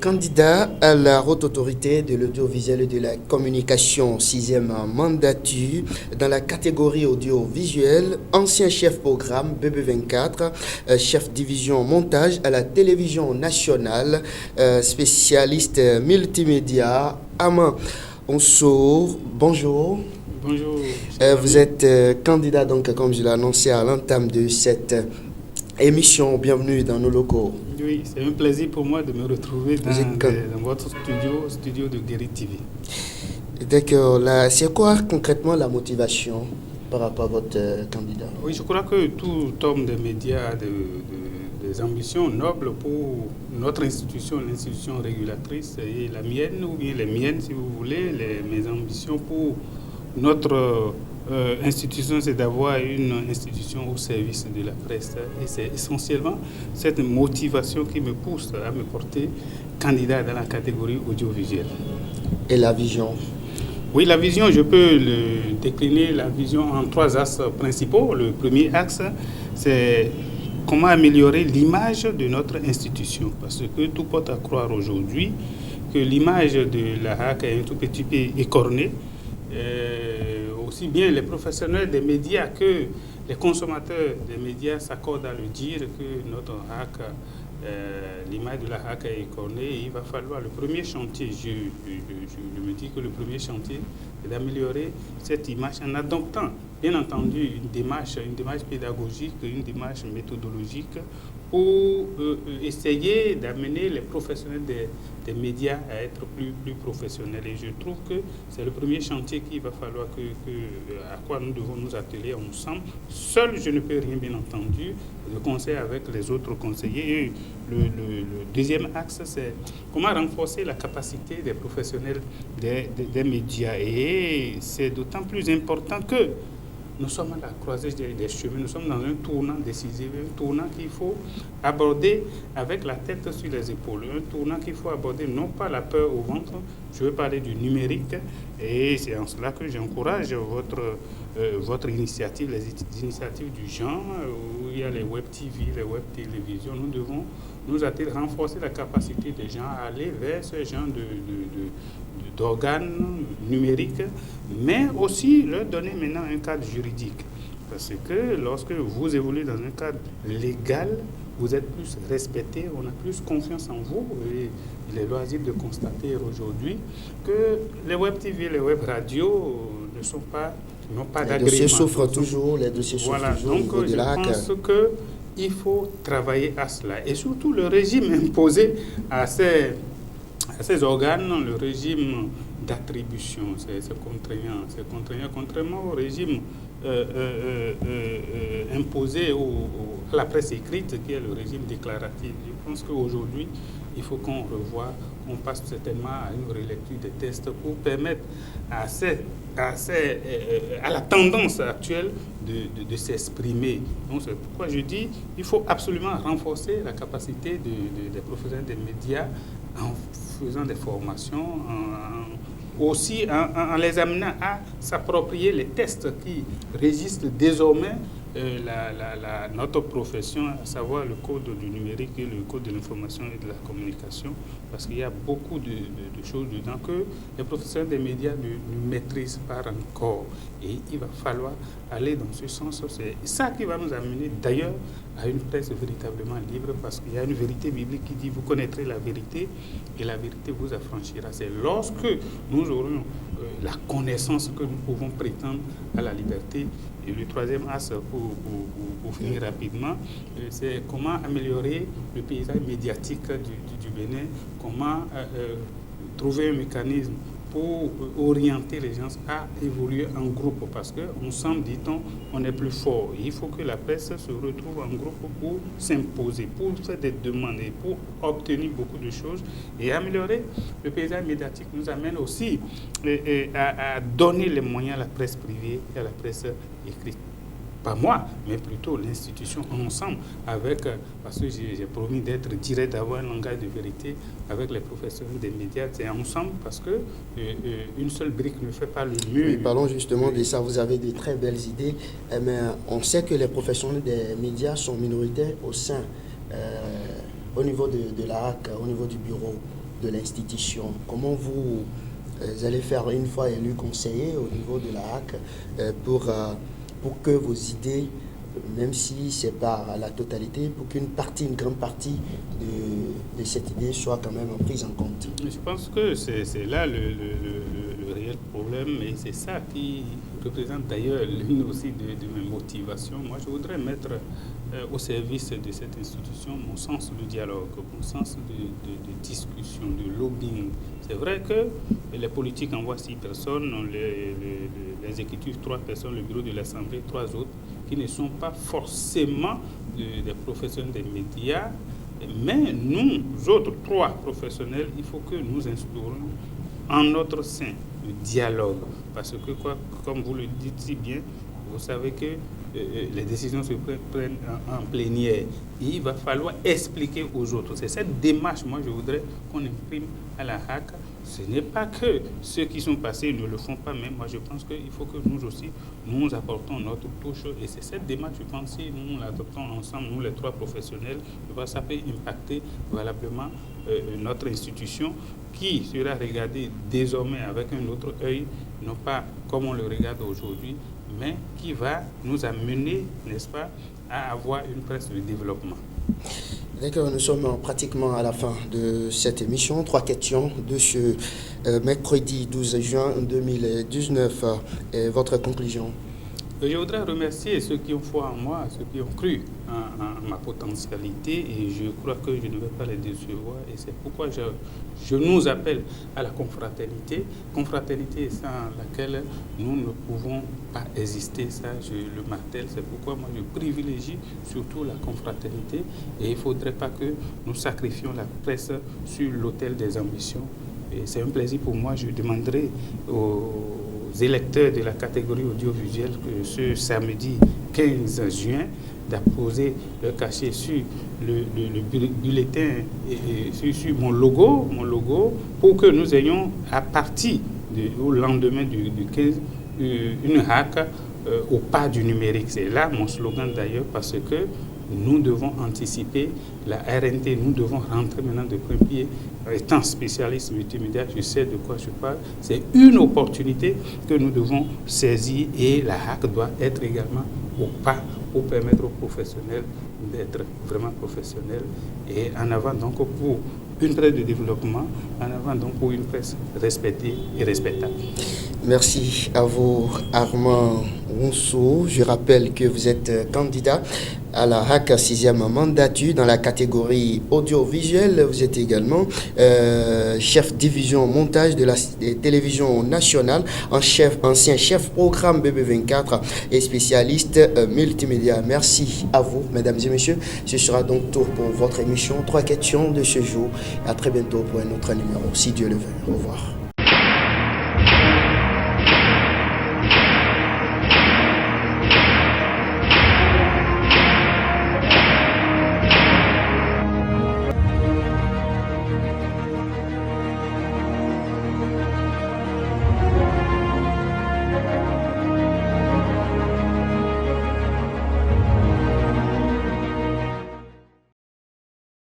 Candidat à la haute autorité de l'audiovisuel et de la communication, 6e mandature dans la catégorie audiovisuel, ancien chef programme BB24, chef division montage à la télévision nationale, spécialiste multimédia, Aman Onsour, bonjour. Bonjour. Vous êtes candidat, donc, comme je l'ai annoncé à l'entame de cette émission. Bienvenue dans nos locaux. Oui, c'est un plaisir pour moi de me retrouver dans votre studio de Guéry TV. D'accord. C'est quoi concrètement la motivation par rapport à votre candidat? Oui, je crois que tout homme des médias a des ambitions nobles pour notre institution, l'institution régulatrice, et la mienne, ou bien les miennes si vous voulez, mes ambitions pour notre institution, c'est d'avoir une institution au service de la presse. Et c'est essentiellement cette motivation qui me pousse à me porter candidat dans la catégorie audiovisuelle. Et la vision? Oui, la vision, je peux décliner la vision en 3 axes principaux. Le premier axe, c'est comment améliorer l'image de notre institution. Parce que tout porte à croire aujourd'hui que l'image de la HAC est un tout petit peu écornée. Aussi bien les professionnels des médias que les consommateurs des médias s'accordent à le dire que notre HAC, l'image de la HAC est écornée, et il va falloir le premier chantier, je me dis que le premier chantier est d'améliorer cette image en adoptant bien entendu une démarche pédagogique, une démarche méthodologique pour essayer d'amener les professionnels des médias à être plus professionnels. Et je trouve que c'est le premier chantier qu'il va falloir à quoi nous devons nous atteler ensemble. Seul, je ne peux rien, bien entendu, de conseil avec les autres conseillers. Et le deuxième axe, c'est comment renforcer la capacité des professionnels des médias. Et c'est d'autant plus important que nous sommes à la croisée des chemins, nous sommes dans un tournant décisif, un tournant qu'il faut aborder avec la tête sur les épaules, un tournant qu'il faut aborder non pas la peur au ventre, je veux parler du numérique, et c'est en cela que j'encourage votre initiative, les initiatives du genre, où il y a les web TV, les web télévisions. Nous devons nous atteler, renforcer la capacité des gens à aller vers ce genre d'organes numériques, mais aussi leur donner maintenant un cadre juridique. Parce que lorsque vous évoluez dans un cadre légal, vous êtes plus respecté, on a plus confiance en vous. Et il est loisible de constater aujourd'hui que les web TV, les web radios n'ont pas d'agrément. Les dossiers souffrent toujours, Voilà, toujours donc je pense qu'il faut travailler à cela. Et surtout le régime imposé à ces organes, le régime d'attribution, c'est contraignant. C'est contraignant, contrairement au régime imposé à la presse écrite, qui est le régime déclaratif. Je pense qu'aujourd'hui, il faut qu'on revoie, on passe certainement à une relecture des textes pour permettre à la tendance actuelle de s'exprimer. Donc c'est pourquoi je dis qu'il faut absolument renforcer la capacité des professionnels des médias en faisant des formations, aussi en les amenant à s'approprier les textes qui régissent désormais notre profession, à savoir le code du numérique et le code de l'information et de la communication, parce qu'il y a beaucoup de choses dedans que les professionnels des médias ne maîtrisent pas encore. Et il va falloir aller dans ce sens. C'est ça qui va nous amener d'ailleurs à une presse véritablement libre, parce qu'il y a une vérité biblique qui dit: vous connaîtrez la vérité et la vérité vous affranchira. C'est lorsque nous aurons la connaissance que nous pouvons prétendre à la liberté. Et le troisième axe, pour finir rapidement, c'est comment améliorer le paysage médiatique du Bénin, comment trouver un mécanisme pour orienter les gens à évoluer en groupe, parce qu'ensemble, dit-on, on est plus fort. Il faut que la presse se retrouve en groupe pour s'imposer, pour faire des demandes et pour obtenir beaucoup de choses. Et améliorer le paysage médiatique nous amène aussi à donner les moyens à la presse privée et à la presse écrite. Pas moi, mais plutôt l'institution ensemble, parce que j'ai promis d'être direct, d'avoir un langage de vérité avec les professionnels des médias. C'est ensemble, parce que une seule brique ne fait pas le mur. Oui, parlons justement de ça. Vous avez de très belles idées, mais on sait que les professionnels des médias sont minoritaires au niveau de la HAC, au niveau du bureau. de l'institution. Comment vous allez faire une fois élu conseiller au niveau de la HAC pour que vos idées, même si ce n'est pas à la totalité, pour une grande partie de cette idée soit quand même prise en compte? Je pense que c'est là le réel problème, et c'est ça qui représente d'ailleurs l'une aussi de mes motivations. Moi, je voudrais mettre au service de cette institution mon sens du dialogue, mon sens de discussion, de lobbying. C'est vrai que les politiques envoient 6 personnes, l'exécutif 3 personnes, le bureau de l'Assemblée 3 autres, qui ne sont pas forcément des professionnels des médias, mais nous autres 3 professionnels, il faut que nous instaurons en notre sein le dialogue. Parce que, comme vous le dites si bien, vous savez que les décisions se prennent en plénière. Il va falloir expliquer aux autres. C'est cette démarche, moi, je voudrais qu'on imprime à la HAC. Ce n'est pas que ceux qui sont passés ne le font pas, mais moi, je pense qu'il faut que nous aussi, nous apportons notre touche. Et c'est cette démarche, je pense, si nous l'adoptons ensemble, nous les 3 professionnels, ça peut impacter valablement notre institution, qui sera regardée désormais avec un autre œil, non pas comme on le regarde aujourd'hui, mais qui va nous amener, n'est-ce pas, à avoir une presse de développement. D'accord, nous sommes pratiquement à la fin de cette émission. 3 questions de ce mercredi 12 juin 2019. Votre conclusion? Je voudrais remercier ceux qui ont foi en moi, ceux qui ont cru en ma potentialité, et je crois que je ne vais pas les décevoir, et c'est pourquoi je nous appelle à la confraternité sans laquelle nous ne pouvons pas exister, ça je le martèle, c'est pourquoi moi je privilégie surtout la confraternité, et il ne faudrait pas que nous sacrifions la presse sur l'autel des ambitions. Et c'est un plaisir pour moi, je demanderai aux électeurs de la catégorie audiovisuelle que ce samedi 15 juin d'apposer le cachet sur le bulletin et sur mon logo, pour que nous ayons à partir au lendemain du 15 une HAC au pas du numérique. C'est là mon slogan d'ailleurs, parce que nous devons anticiper la RNT, nous devons rentrer maintenant de plein pied. Étant spécialiste multimédia, je sais de quoi je parle. C'est une opportunité que nous devons saisir, et la HAC doit être également au pas pour permettre aux professionnels d'être vraiment professionnels. Et en avant donc pour une presse de développement, en avant donc pour une presse respectée et respectable. Merci à vous, Armand Rousseau. Je rappelle que vous êtes candidat à la HAC 6e mandature dans la catégorie audiovisuelle. Vous êtes également chef division montage de la télévision nationale, ancien chef programme BB24 et spécialiste multimédia. Merci à vous, mesdames et messieurs. Ce sera donc tout pour votre émission 3 questions de ce jour. À très bientôt pour un autre numéro, si Dieu le veut. Au revoir.